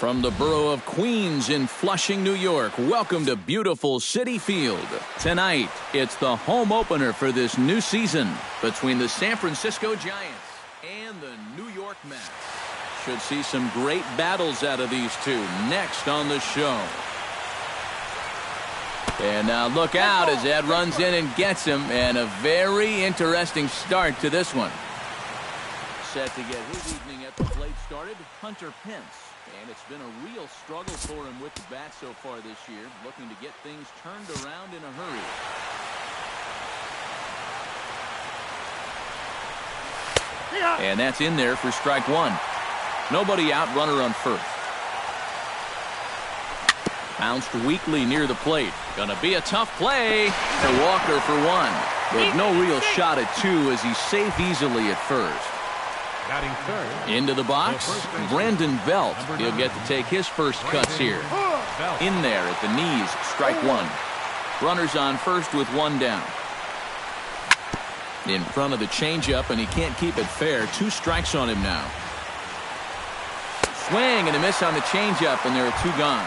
From the borough of Queens in Flushing, New York, welcome to beautiful Citi Field. Tonight, it's the home opener for this new season between the San Francisco Giants and the New York Mets. Should see some great battles out of these two next on the show. And now look out as Ed runs in and gets him, and a very interesting start to this one. Set to get his evening at the plate started, Hunter Pence. And it's been a real struggle for him with the bat so far this year, looking to get things turned around in a hurry. And that's in there for strike one. Nobody out, runner on first. Bounced weakly near the plate. Gonna be a tough play to Walker for one. But no real shot at two as he's safe easily at first. Into the box, Brandon Belt. He'll get to take his first cuts here. In there at the knees, strike one. Runners on first with one down. In front of the changeup, and he can't keep it fair. 2 strikes on him now. Swing and a miss on the changeup, and there are 2 gone.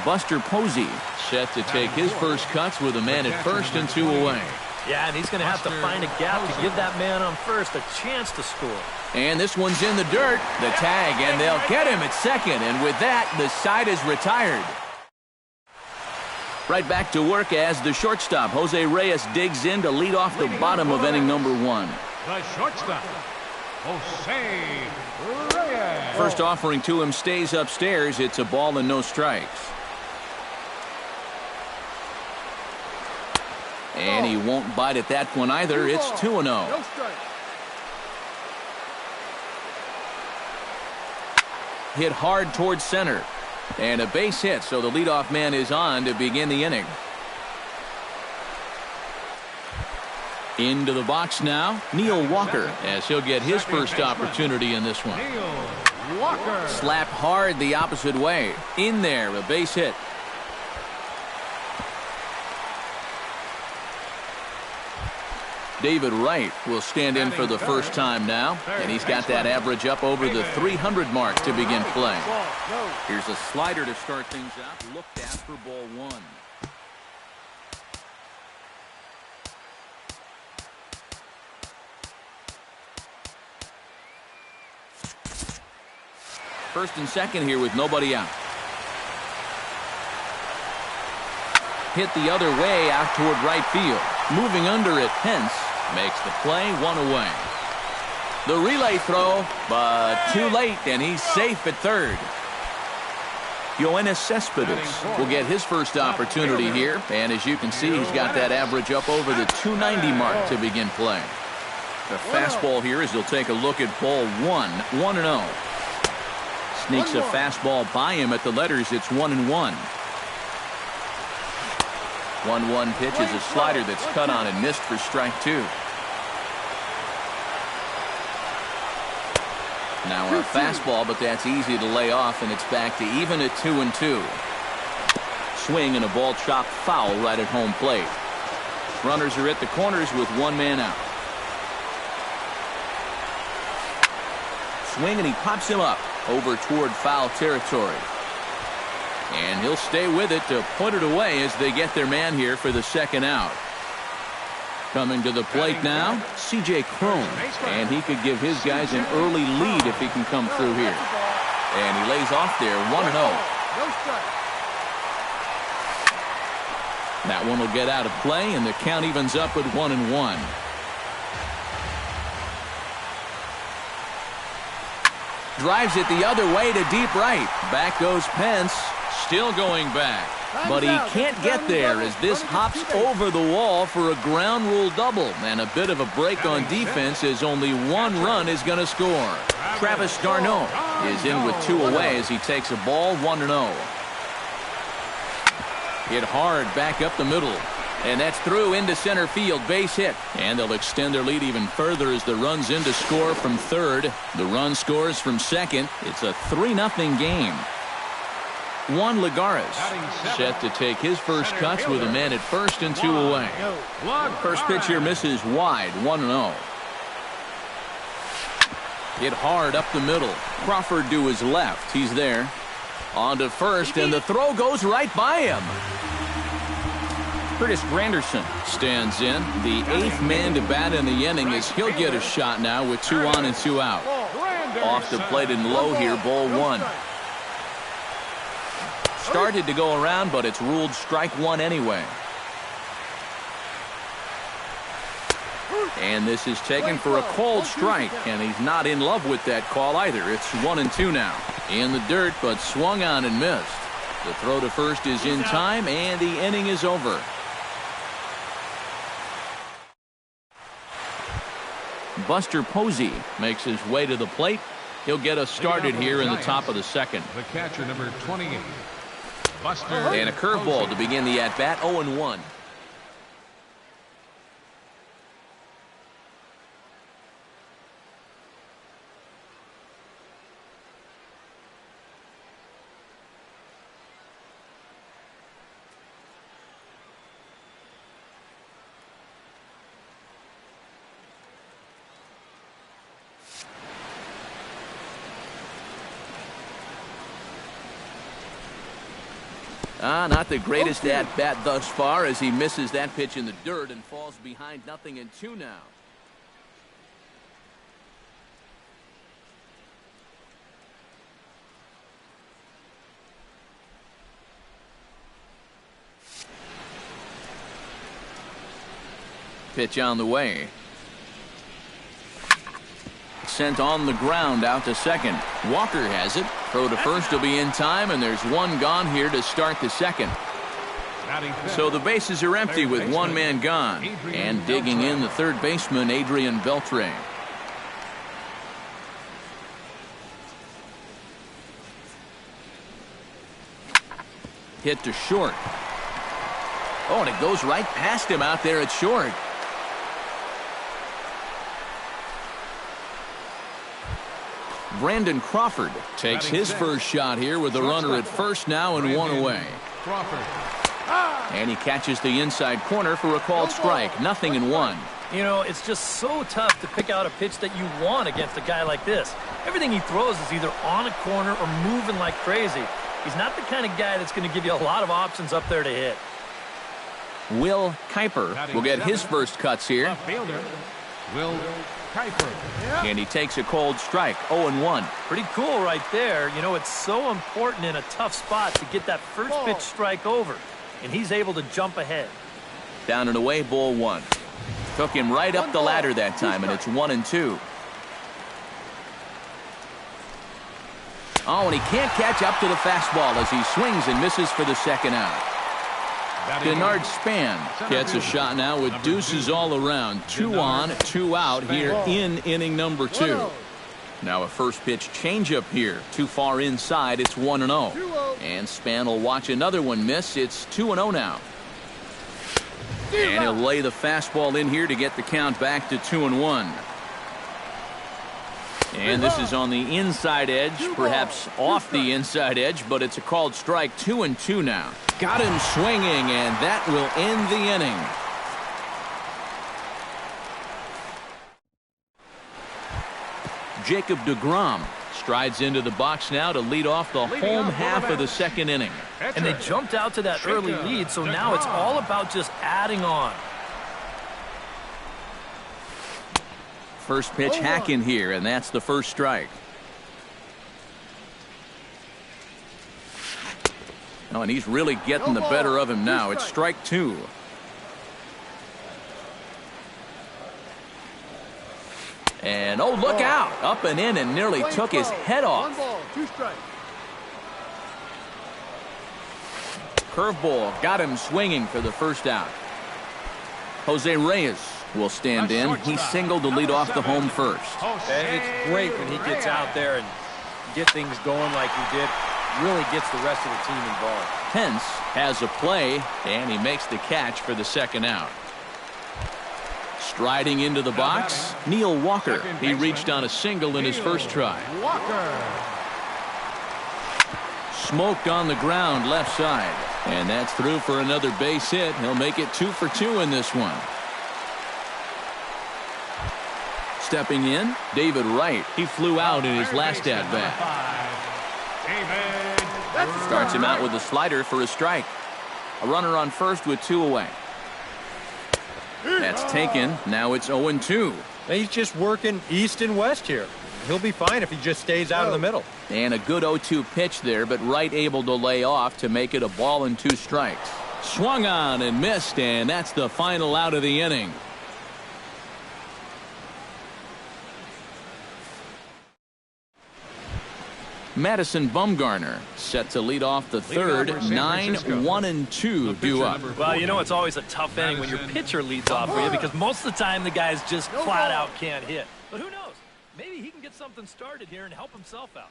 Buster Posey set to take his first cuts with a man at first and 2 away. Yeah, and he's going to have to find a gap to give that man on first a chance to score. And this one's in the dirt. The tag, and they'll get him at second. And with that, the side is retired. Right back to work as the shortstop, Jose Reyes, digs in to lead off the bottom of inning number 1. The shortstop, Jose Reyes. First offering to him stays upstairs. It's a ball and no strikes. And he won't bite at that one either. It's 2-0. No strike. Hit hard towards center. And a base hit, so the leadoff man is on to begin the inning. Into the box now, Neil Walker, as he'll get his first opportunity in this one. Neil Walker. Slapped hard the opposite way. In there, a base hit. David Wright will stand in for the first time now, and he's got that average up over the 300 mark to begin play. Here's a slider to start things out, looked at for ball 1. First and second here with nobody out. Hit the other way out toward right field. Moving under it, Pence makes the play, 1 away. The relay throw, but too late, and he's safe at third. Yoenis Cespedes will get his first opportunity here, and as you can see, he's got that average up over the 290 mark to begin play. The fastball here as he'll take a look at ball 1, 1-0. Sneaks a fastball by him at the letters. It's 1-1. 1-1 pitch is a slider that's cut on and missed for strike 2. Now a fastball, but that's easy to lay off, and it's back to even at 2-2. Swing and a ball chopped foul right at home plate. Runners are at the corners with 1 man out. Swing and he pops him up over toward foul territory. And he'll stay with it to put it away as they get their man here for the second out. Coming to the plate now, C.J. Cron. And he could give his guys an early lead if he can come through here. And he lays off there, 1-0. That one will get out of play, and the count evens up at 1-1. Drives it the other way to deep right. Back goes Pence. Still going back, but he can't get there as this hops over the wall for a ground rule double, and a bit of a break on defense as only 1 run is going to score. Travis d'Arnaud is in with 2 away as he takes a ball, 1-0. Hit hard back up the middle, and that's through into center field, base hit, and they'll extend their lead even further as the run's in to score from third. The run scores from second. It's a 3-0 game. Juan Lagares set to take his first cuts with a man at first and 2 away. First pitch here misses wide, 1-0. Hit hard up the middle. Crawford to his left. He's there. On to first, and the throw goes right by him. Curtis Granderson stands in. The 8th man to bat in the inning as he'll get a shot now with 2 on and 2 out. Off the plate and low here, ball 1. Started to go around, but it's ruled strike 1 anyway. And this is taken for a called strike, and he's not in love with that call either. It's 1 and 2 now. In the dirt, but swung on and missed. The throw to first is in time, and the inning is over. Buster Posey makes his way to the plate. He'll get us started here in the top of the second. The catcher, number 28, Buster. And a curveball to begin the at-bat, 0-1. Not the greatest at-bat thus far as he misses that pitch in the dirt and falls behind 0-2 now. Pitch on the way. Sent on the ground out to second. Walker has it. Throw to first will be in time, and there's 1 gone here to start the second. So the bases are empty with 1 man gone. And digging in the third baseman, Adrian Beltre. Hit to short. Oh, and it goes right past him out there at short. Brandon Crawford takes his first shot here with a runner at first now and 1 away. And he catches the inside corner for a called strike. 0-1. You know, it's just so tough to pick out a pitch that you want against a guy like this. Everything he throws is either on a corner or moving like crazy. He's not the kind of guy that's going to give you a lot of options up there to hit. Will Kuiper will get his first cuts here. Will Kuiper. And he takes a cold strike, 0-1. Pretty cool right there. You know, it's so important in a tough spot to get that first pitch strike over. And he's able to jump ahead. Down and away, ball 1. Took him right up the ladder that time, and it's 1-2. Oh, and he can't catch up to the fastball as he swings and misses for the second out. Denard Span gets a shot now with deuces all around. 2 on, 2 out here in inning number 2. Now a first pitch changeup here. Too far inside. It's 1-0. And Span will watch another one miss. It's 2-0 now. And he'll lay the fastball in here to get the count back to 2-1. And this is on the inside edge, perhaps off the inside edge, but it's a called strike. 2-2 now. Got him swinging, and that will end the inning. Jacob deGrom strides into the box now to lead off the home half of the second inning. And they jumped out to that early lead, so now it's all about just adding on. First pitch hack in here, and that's the first strike. Oh, and he's really getting the better of him now. It's strike 2. And oh, look out! Up and in and nearly took his head off. Curveball got him swinging for the first out. Jose Reyes will stand in. He singled to lead off the home first. And it's great when he gets out there and get things going like he did. Really gets the rest of the team involved. Pence has a play, and he makes the catch for the second out. Striding into the box, Neil Walker. He reached on a single in his first try. Smoked on the ground left side. And that's through for another base hit. He'll make it 2 for 2 in this one. Stepping in, David Wright. He flew out in his last at-bat. Starts him out with a slider for a strike. A runner on first with 2 away. That's taken. Now it's 0-2. He's just working east and west here. He'll be fine if he just stays out of the middle. And a good 0-2 pitch there, but Wright able to lay off to make it a ball and 2 strikes. Swung on and missed, and that's the final out of the inning. Madison Bumgarner set to lead off the third. 9-1-2 due up. Well, you know it's always a tough inning when your pitcher leads off for you because most of the time the guys just flat out can't hit. But who knows? Maybe he can get something started here and help himself out.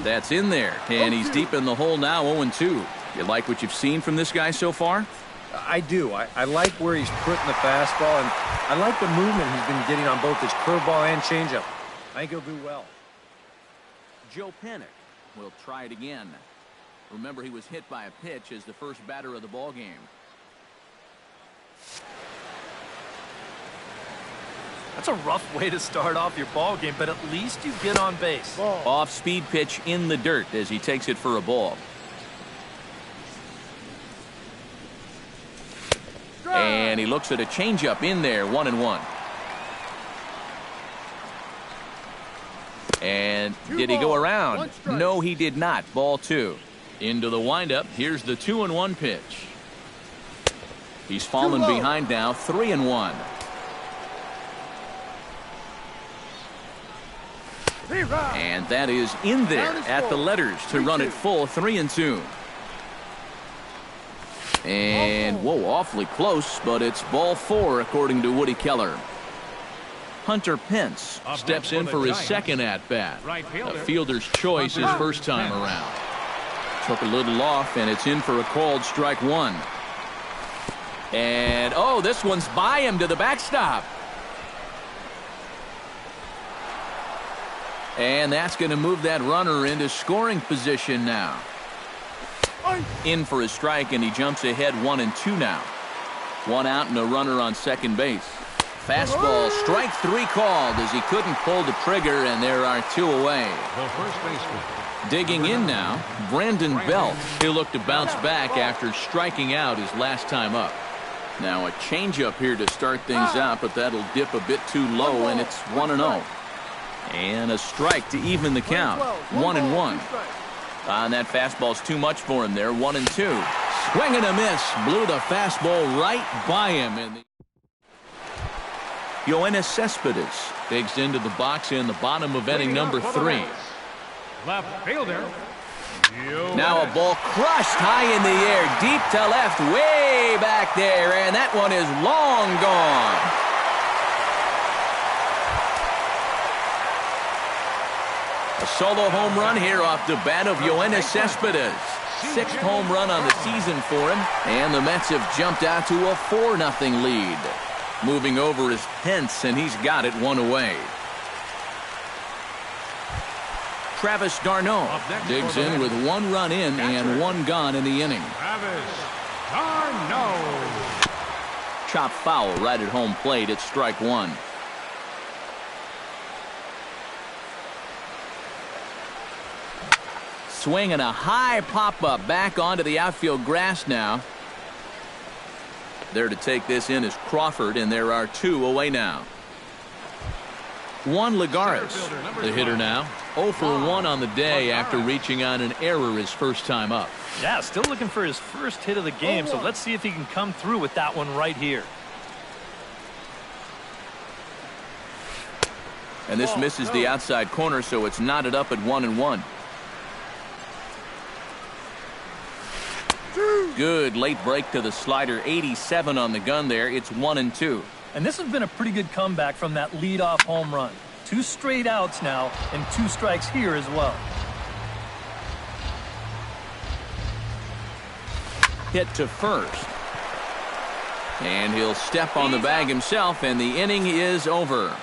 That's in there, and he's deep in the hole now, 0-2. You like what you've seen from this guy so far? I do. I like where he's putting the fastball, and I like the movement he's been getting on both his curveball and changeup. I think he'll do well. Joe Panic will try it again. Remember, he was hit by a pitch as the first batter of the ball game. That's a rough way to start off your ball game, but at least you get on base. Off-speed pitch in the dirt as he takes it for a ball. And he looks at a changeup in there, 1-1. And did he go around? No, he did not. Ball 2. Into the windup. Here's the 2-1 pitch. He's fallen behind now, 3-1. And that is in there at the letters to run it full, 3-2. And, whoa, awfully close, but it's ball 4 according to Woody Keller. Hunter Pence steps in for his second at-bat. A fielder's choice his first time around. Took a little off, and it's in for a called strike 1. And, oh, this one's by him to the backstop. And that's going to move that runner into scoring position now. In for a strike, and he jumps ahead 1-2 now. 1 out and a runner on second base. Fastball, strike 3 called as he couldn't pull the trigger, and there are 2 away. The first baseman. Digging in now, Brandon Belt. He'll look to bounce back after striking out his last time up. Now a changeup here to start things out, but that'll dip a bit too low, and it's 1-0. And a strike to even the count. 1-1. And that fastball's too much for him there. 1-2. Swing and a miss. Blew the fastball right by him. And Yoenis Cespedes digs into the box in the bottom of inning number 3. Left fielder. Now a ball crushed high in the air, deep to left, way back there, and that one is long gone. A solo home run here off the bat of Yoenis Cespedes. 6th home run on the season for him, and the Mets have jumped out to a 4-0 lead. Moving over is Pence, and he's got it 1 away. Travis d'Arnaud digs in with 1 run in and 1 gone in the inning. Travis d'Arnaud. Chop foul right at home plate. It's strike 1. Swing and a high pop-up back onto the outfield grass now. There to take this in is Crawford, and there are 2 away now. Juan Lagares, the hitter now. 0 for 1 on the day after reaching on an error his first time up. Yeah, still looking for his first hit of the game, so let's see if he can come through with that one right here. And this misses the outside corner, so it's knotted up at 1-1. Good late break to the slider. 87 on the gun there. It's 1-2. And this has been a pretty good comeback from that leadoff home run. 2 straight outs now and 2 strikes here as well. Hit to first. And he'll step on the bag himself, and the inning is over.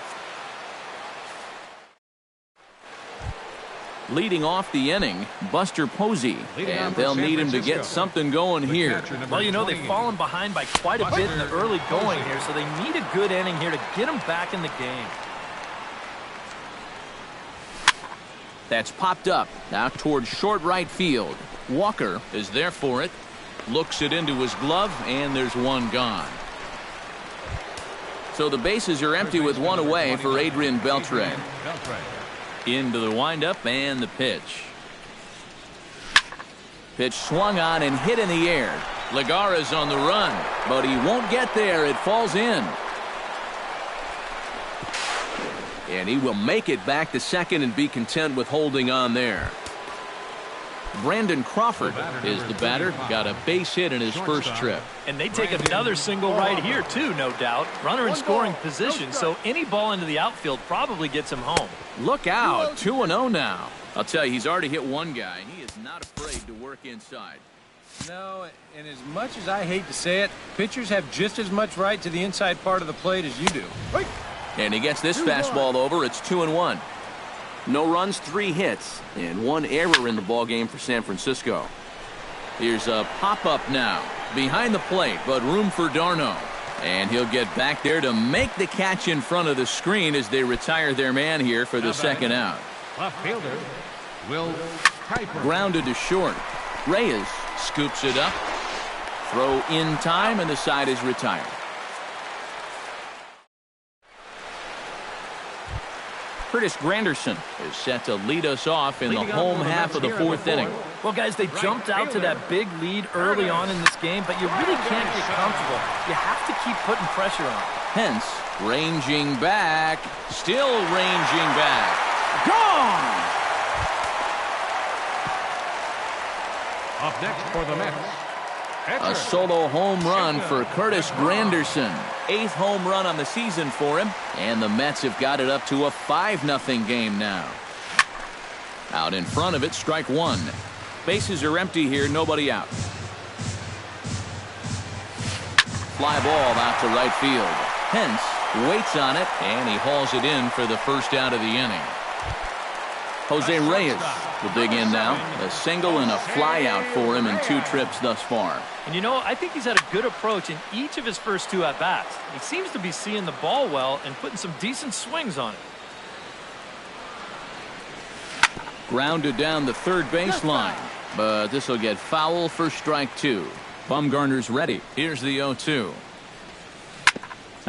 Leading off the inning, Buster Posey, and they'll need him to get something going here. Well, you know, they've fallen behind by quite a bit in the early going here, so they need a good inning here to get them back in the game. That's popped up, out towards short right field. Walker is there for it, looks it into his glove, and there's one gone. So the bases are empty with one away for Adrian Beltre. Into the windup and the pitch. Pitch swung on and hit in the air. Legara's on the run, but he won't get there. It falls in. And he will make it back to second and be content with holding on there. Brandon Crawford is the batter. Got a base hit in his first trip. And they take another single right here, too, no doubt. Runner in scoring position, so any ball into the outfield probably gets him home. Look out, 2-0 now. I'll tell you, he's already hit one guy, and he is not afraid to work inside. No, and as much as I hate to say it, pitchers have just as much right to the inside part of the plate as you do. And he gets this fastball over. It's 2-1. No runs, 3 hits, and 1 error in the ballgame for San Francisco. Here's a pop-up now. Behind the plate, but room for Darno. And he'll get back there to make the catch in front of the screen as they retire their man here for the second out. Left fielder, Will Kuiper. Grounded to short. Reyes scoops it up. Throw in time, and the side is retired. Curtis Granderson is set to lead us off in the home half of the 4th inning. Well, guys, they jumped out to that big lead early on in this game, but you really can't get comfortable. You have to keep putting pressure on. Hence, ranging back, still ranging back. Gone! Up next for the Mets, A solo home run for Curtis Granderson. 8th home run on the season for him, and the Mets have got it up to a 5-0 game now. Out in front of it, strike one. Bases are empty here, nobody out. Fly ball out to right field. Hence waits on it, and he hauls it in for the first out of the inning. Jose Reyes will dig in now. A single and a fly out for him in 2 trips thus far. And you know, I think he's had a good approach in each of his first 2 at-bats. He seems to be seeing the ball well and putting some decent swings on it. Grounded down the third baseline, but this will get foul for strike 2. Bumgarner's ready. Here's the 0-2.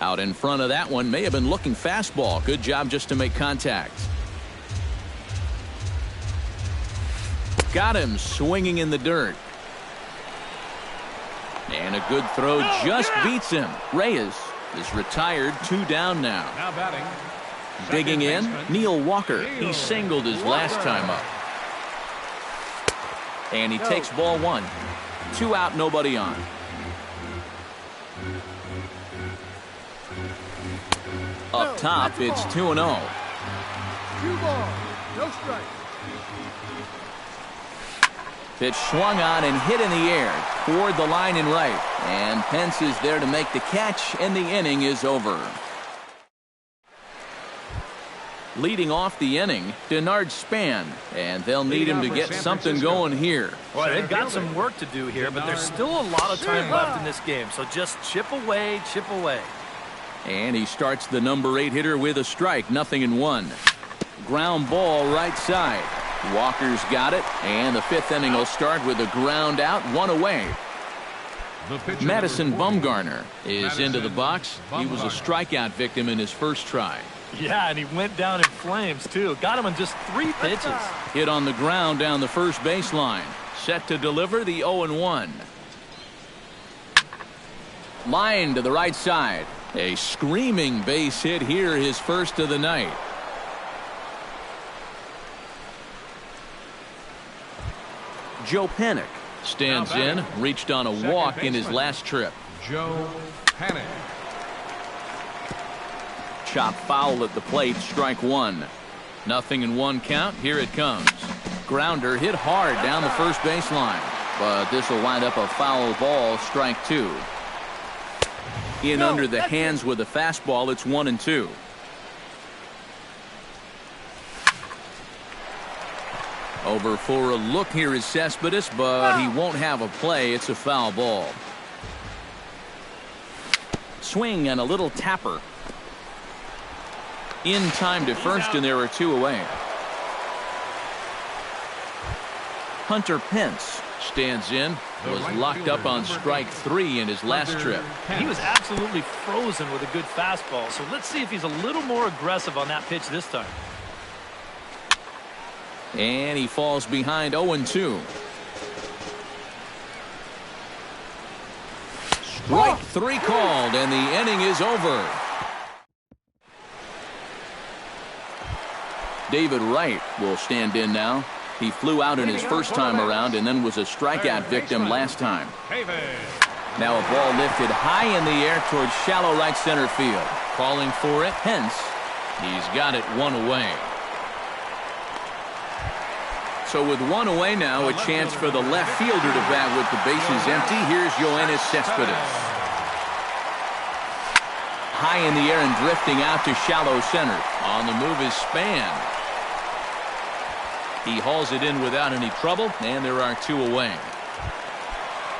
Out in front of that one, may have been looking fastball. Good job just to make contact. Got him swinging in the dirt. And a good throw just beats him. Reyes is retired, 2 down now. now batting. Digging in, Neil Walker. He singled his last time up. And he takes ball 1. 2 out, nobody on. Up top, it's 2-0. 2 balls, no strike. Pitch swung on and hit in the air toward the line and right. And Pence is there to make the catch, and the inning is over. Leading off the inning, Denard Span, and they'll need him to get something going here. Well, they've got some work to do here, but there's still a lot of time left in this game, so just chip away, chip away. And he starts the number 8 hitter with a strike, 0-1. Ground ball right side. Walker's got it, and the 5th inning will start with a ground out, 1 away. Madison Bumgarner is into the box. He was a strikeout victim in his first try. Yeah, and he went down in flames, too. Got him in just 3 pitches. Hit on the ground down the first baseline. Set to deliver the 0-1. Line to the right side. A screaming base hit here, his first of the night. Joe Panik Stands in, reached on a walk in his last trip. Joe Panic. Chop foul at the plate, strike one. 0-1 count, here it comes. Grounder hit hard down the first baseline, but this will wind up a foul ball, strike two. In under the hands with a fastball, it's 1-2. Over for a look here is Cespedes, but he won't have a play. It's a foul ball. Swing and a little tapper. In time to first, and there are two away. Hunter Pence stands in, was locked up on strike three in his last trip. He was absolutely frozen with a good fastball, so let's see if he's a little more aggressive on that pitch this time. And he falls behind 0-2. Strike three called, and the inning is over. David Wright will stand in now. He flew out in his first time around and then was a strikeout victim last time. Now a ball lifted high in the air towards shallow right center field. Calling for it, Pence. He's got it one away. So with one away now, a chance for the left fielder to bat with the bases empty. Here's Yoenis Cespedes. High in the air and drifting out to shallow center. On the move is Span. He hauls it in without any trouble, and there are two away.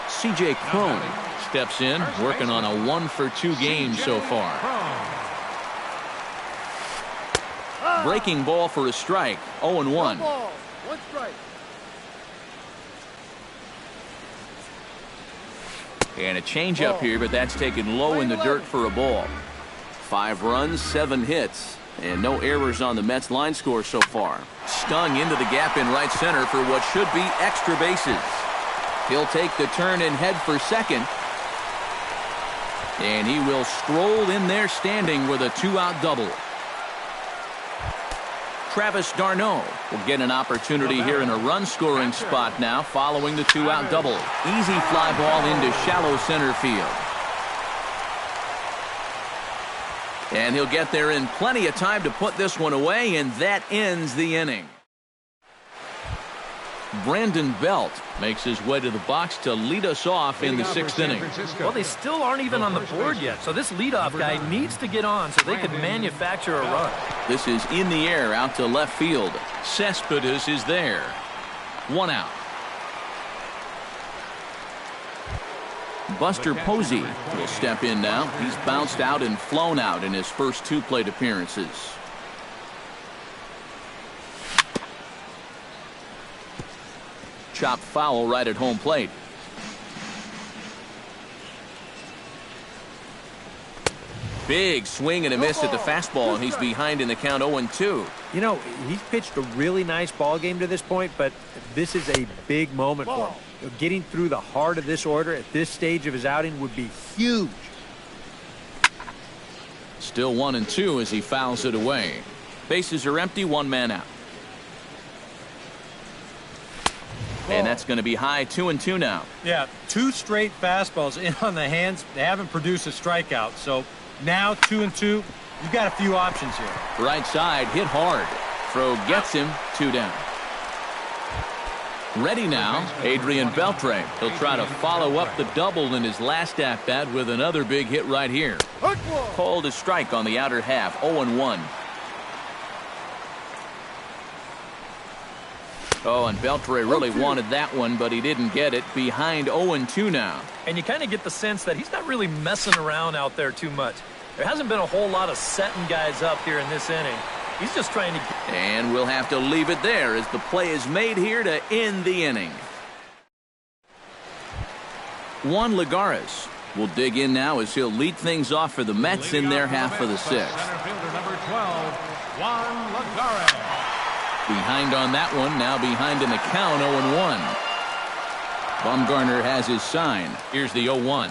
C.J. Cron steps in, working on a 1-for-2 game so far. Breaking ball for a strike, 0-1. And a changeup here, but that's taken low in the dirt for a ball. 5 runs, 7 hits, and no errors on the Mets line score so far. Stung into the gap in right center for what should be extra bases. He'll take the turn and head for second. And he will stroll in there standing with a 2-out double. Travis d'Arnaud will get an opportunity here in a run-scoring spot now following the 2-out double. Easy fly ball into shallow center field. And he'll get there in plenty of time to put this one away, and that ends the inning. Brandon Belt makes his way to the box to lead us off in the 6th inning. Well, they still aren't even on the board yet, so this leadoff guy needs to get on so they could manufacture a run. This is in the air out to left field. Cespedes is there. 1 out. Buster Posey will step in now. He's bounced out and flown out in his first 2 plate appearances. Chopped foul right at home plate. Big swing and a miss at the fastball, and he's behind in the count 0-2. You know, he's pitched a really nice ball game to this point, but this is a big moment for him. Getting through the heart of this order at this stage of his outing would be huge. Still 1-2 as he fouls it away. Bases are empty, 1 man out. And that's going to be high, 2-2 now. Yeah, 2 straight fastballs in on the hands. They haven't produced a strikeout. So now 2-2, you've got a few options here. Right side, hit hard. Throw gets him, 2 down. Ready now, Adrian Beltre. He'll try to follow up the double in his last at-bat with another big hit right here. Called a strike on the outer half, 0-1. Oh, and Beltre really wanted that one, but he didn't get it. Behind 0-2 now. And you kind of get the sense that he's not really messing around out there too much. There hasn't been a whole lot of setting guys up here in this inning. He's just trying to get... And we'll have to leave it there as the play is made here to end the inning. Juan Lagares will dig in now as he'll lead things off for the Mets in their half of the 6th. Center fielder number 12, Juan Lagares. Behind on that one, now behind in the count, 0-1. Bumgarner has his sign. Here's the 0-1.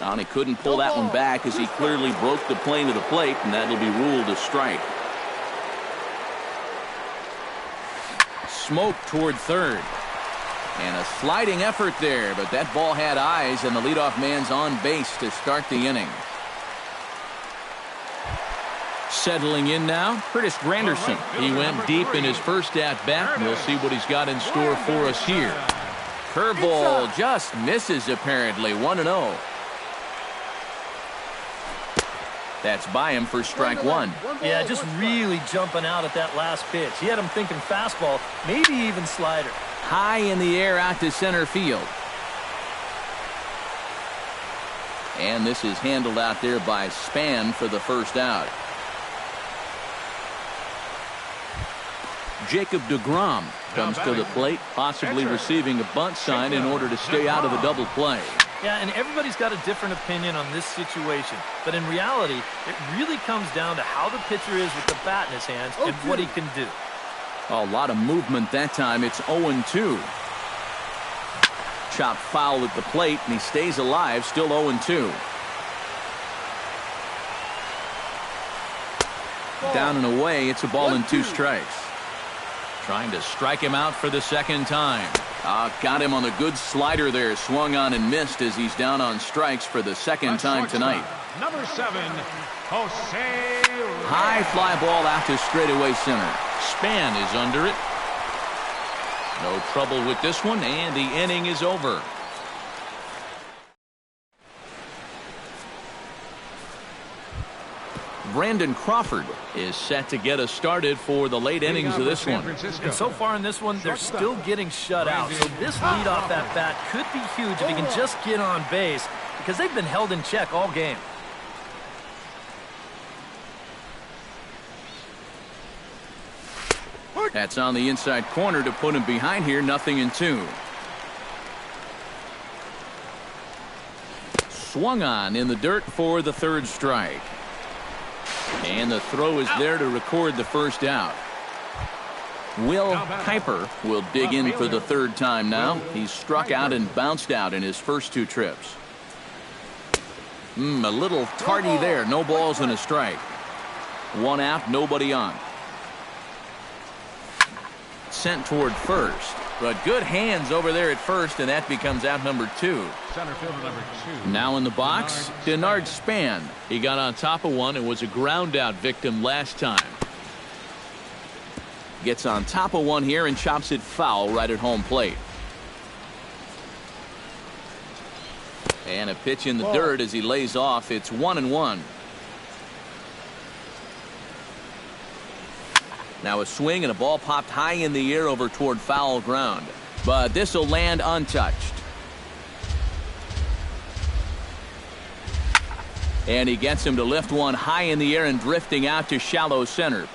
And he couldn't pull that one back as he clearly broke the plane of the plate, and that'll be ruled a strike. Smoke toward third. And a sliding effort there, but that ball had eyes, and the leadoff man's on base to start the inning. Settling in now, Curtis Granderson. He went deep in his first at-bat. We'll see what he's got in store for us here. Curveball just misses, apparently. 1-0. That's by him for strike one. Yeah, just really jumping out at that last pitch. He had him thinking fastball, maybe even slider. High in the air out to center field. And this is handled out there by Span for the first out. Jacob deGrom comes to the plate, possibly receiving a bunt sign in order to stay out of the double play. Yeah, and everybody's got a different opinion on this situation. But in reality, it really comes down to how the pitcher is with the bat in his hands and what he can do. A lot of movement that time. It's 0-2. Chopped foul at the plate, and he stays alive, still 0-2. Down and away, it's a ball and 2 strikes. Trying to strike him out for the second time. Got him on a good slider there. Swung on and missed as he's down on strikes for the second time tonight. Number 7, Jose. High fly ball out to straightaway center. Span is under it. No trouble with this one, and the inning is over. Brandon Crawford is set to get us started for the late innings of this one. And so far in this one, they're still getting shut out. So this leadoff at bat could be huge if he can just get on base, because they've been held in check all game. That's on the inside corner to put him behind here. 0-2. Swung on in the dirt for the third strike. And the throw is there to record the first out. Will Kuiper will dig in for the third time now. He's struck out and bounced out in his first 2 trips. A little tardy there. No balls and a strike. 1 out, nobody on. Sent toward first. But good hands over there at first, and that becomes out number 2. Center fielder number 2. Now in the box, Denard Span. He got on top of one and was a ground out victim last time. Gets on top of one here and chops it foul right at home plate. And a pitch in the dirt as he lays off. It's 1-1. Now a swing and a ball popped high in the air over toward foul ground. But this will land untouched. And he gets him to lift one high in the air and drifting out to shallow center.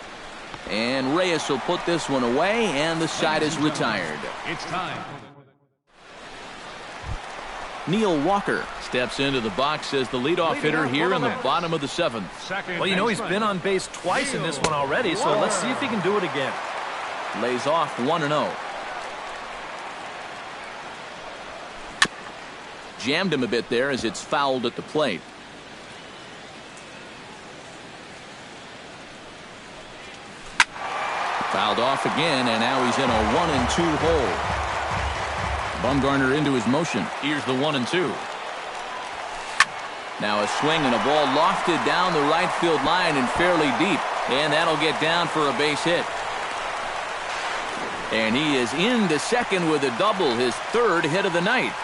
And Reyes will put this one away, and the side is retired. It's time. Neil Walker steps into the box as the leadoff hitter here in the bottom of the 7th. Well, you know, he's been on base twice in this one already, so let's see if he can do it again. Lays off 1-0. Jammed him a bit there as it's fouled at the plate. Fouled off again, and now he's in a 1-2 hole. Bumgarner into his motion. Here's the 1-2. Now a swing and a ball lofted down the right field line and fairly deep. And that'll get down for a base hit. And he is into second with a double, his 3rd hit of the night.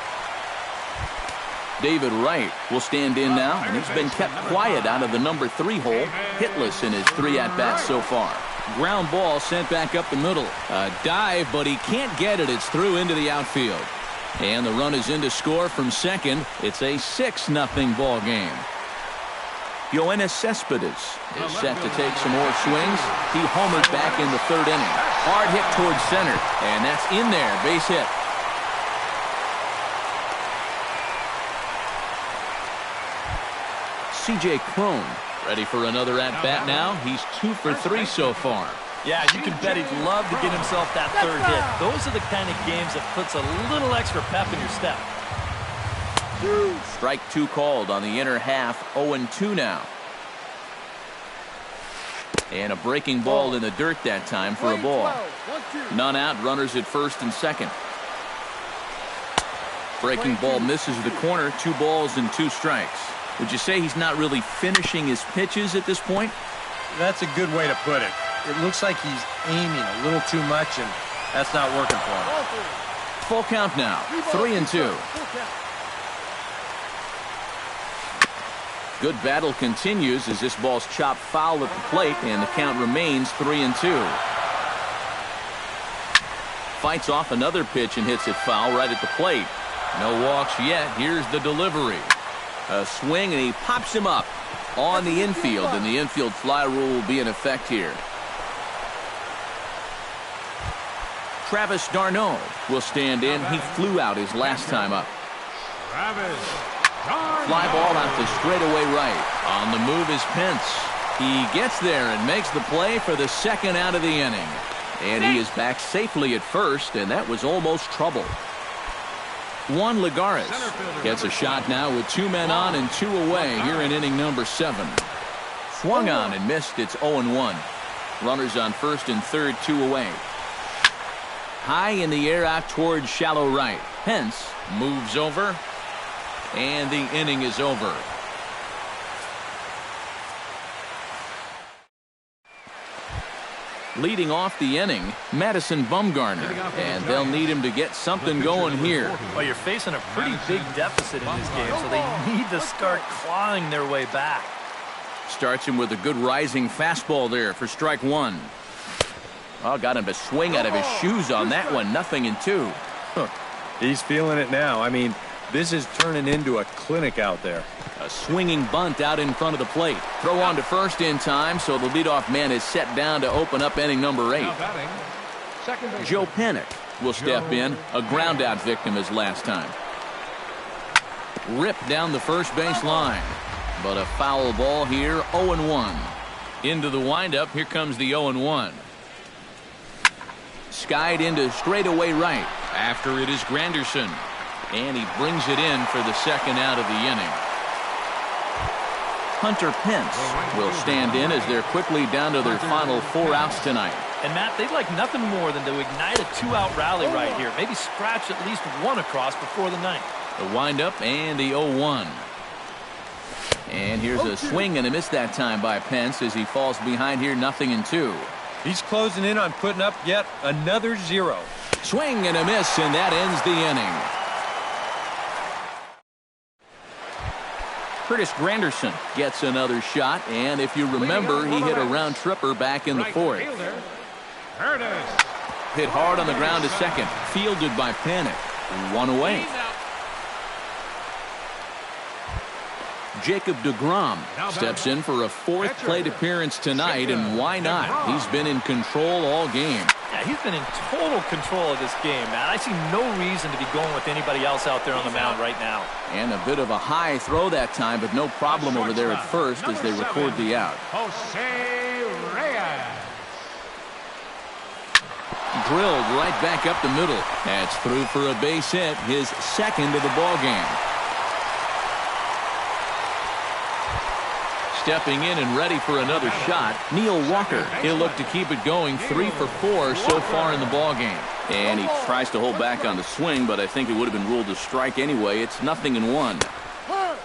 David Wright will stand in now, and he's been kept quiet out of the number 3 hole, hitless in his 3 at-bats so far. Ground ball sent back up the middle. A dive, but he can't get it. It's through into the outfield. And the run is in to score from second. It's a 6-0 ball game. Yoenis Cespedes is set to take some more swings. He homered back in the 3rd inning. Hard hit towards center, and that's in there. Base hit. C.J. Cron ready for another at-bat now. He's 2 for 3 so far. Yeah, you can bet he'd love to get himself that 3rd hit. Those are the kind of games that puts a little extra pep in your step. Strike 2 called on the inner half. 0-2 now. And a breaking ball in the dirt that time for a ball. None out, runners at first and second. Breaking ball misses the corner, 2 balls and 2 strikes. Would you say he's not really finishing his pitches at this point? That's a good way to put it. It looks like he's aiming a little too much, and that's not working for him. Full count now, 3-2. Good battle continues as this ball's chopped foul at the plate, and the count remains 3-2. Fights off another pitch and hits it foul right at the plate. No walks yet. Here's the delivery. A swing, and he pops him up on the infield, and the infield fly rule will be in effect here. Travis d'Arnaud will stand in. He flew out his last time up. Fly ball out to straightaway right. On the move is Pence. He gets there and makes the play for the second out of the inning. And he is back safely at first, and that was almost trouble. Juan Lagares gets a shot now with 2 men on and 2 away here in inning number 7. Swung on and missed. It's 0-1. Runners on first and third, 2 away. High in the air out towards shallow right. Pence moves over, and the inning is over. Leading off the inning, Madison Bumgarner, and they'll need him to get something going here. Well, you're facing a pretty big deficit in this game, so they need to start clawing their way back. Starts him with a good rising fastball there for strike 1. Oh, got him to swing out of his shoes on that one. 0-2. He's feeling it now. I mean, this is turning into a clinic out there. A swinging bunt out in front of the plate. Throw on to first in time, so the leadoff man is set down to open up inning number 8. Joe Panik will step in, a ground out victim as last time. Ripped down the first base line, but a foul ball here. 0-1. Into the windup. Here comes the 0-1. Skied into straightaway right. After it is Granderson, and he brings it in for the second out of the inning. Hunter Pence will stand in as they're quickly down to their final 4 outs tonight. And Matt, they'd like nothing more than to ignite a 2-out rally right here. Maybe scratch at least 1 across before the 9th. The windup and the 0-1. And here's a swing and a miss that time by Pence as he falls behind here. 0-2. He's closing in on putting up yet another 0. Swing and a miss, and that ends the inning. Curtis Granderson gets another shot, and if you remember, he hit a round tripper back in the 4th. Hit hard on the ground to second, fielded by Panik. 1 away. Jacob deGrom steps in for a 4th plate appearance tonight, and why not? He's been in control all game. Yeah, he's been in total control of this game, man. I see no reason to be going with anybody else out there on the mound right now. And a bit of a high throw that time, but no problem over there at first as they record the out. Drilled right back up the middle. That's through for a base hit, his 2nd of the ball game. Stepping in and ready for another shot, Neil Walker. He'll look to keep it going. 3 for 4 so far in the ball game. And he tries to hold back on the swing, but I think it would have been ruled a strike anyway. It's 0-1.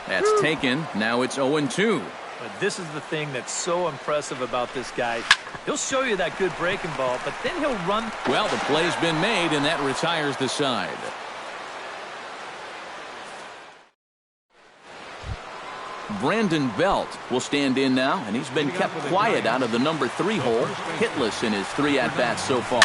That's taken. Now it's 0-2. But this is the thing that's so impressive about this guy. He'll show you that good breaking ball, but then he'll run. Well, the play's been made, and that retires the side. Brandon Belt will stand in now, and he's been kept quiet out of the number 3 hole, hitless in his 3 at-bats so far.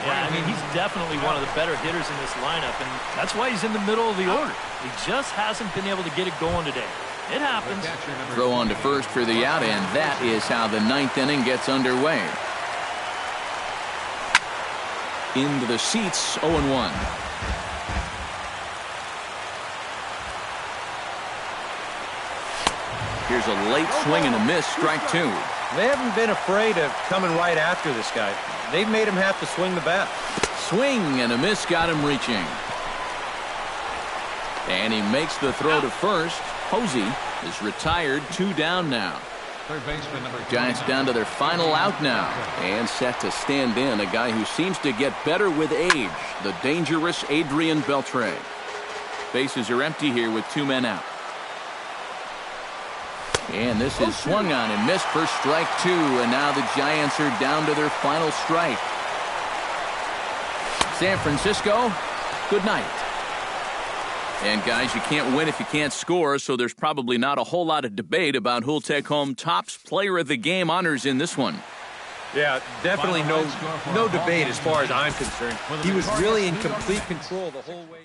Yeah, I mean, he's definitely one of the better hitters in this lineup, and that's why he's in the middle of the order. He just hasn't been able to get it going today. It happens. Throw on to first for the out, and that is how the 9th inning gets underway. Into the seats, 0-1. Here's a late swing and a miss, strike 2. They haven't been afraid of coming right after this guy. They've made him have to swing the bat. Swing and a miss got him reaching. And he makes the throw to first. Posey is retired, 2 down now. Giants down to their final out now. And set to stand in a guy who seems to get better with age, the dangerous Adrian Beltre. Bases are empty here with 2 men out. And this is swung on and missed for strike 2. And now the Giants are down to their final strike. San Francisco, good night. And guys, you can't win if you can't score, so there's probably not a whole lot of debate about who'll take home Topps Player of the Game honors in this one. Yeah, definitely no debate as far as I'm concerned. He was really in complete control the whole way.